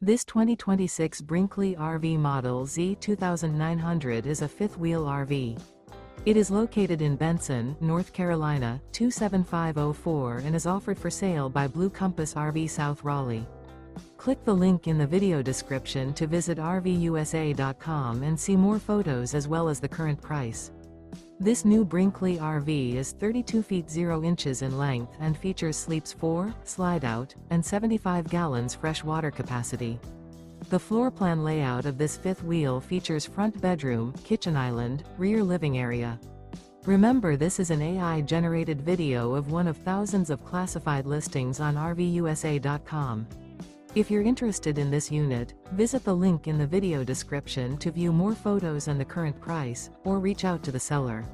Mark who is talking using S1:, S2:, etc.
S1: This 2026 Brinkley RV Model Z 2900 is a fifth-wheel RV. It is located in Benson, North Carolina, 27504 and is offered for sale by Blue Compass RV South Raleigh. Click the link in the video description to visit RVUSA.com and see more photos as well as the current price. This new Brinkley RV is 32 feet 0 inches in length and features sleeps 4, slide-out, and 75 gallons fresh water capacity. The floor plan layout of this fifth wheel features front bedroom, kitchen island, rear living area. Remember, this is an AI-generated video of one of thousands of classified listings on RVUSA.com. If you're interested in this unit, visit the link in the video description to view more photos and the current price, or reach out to the seller.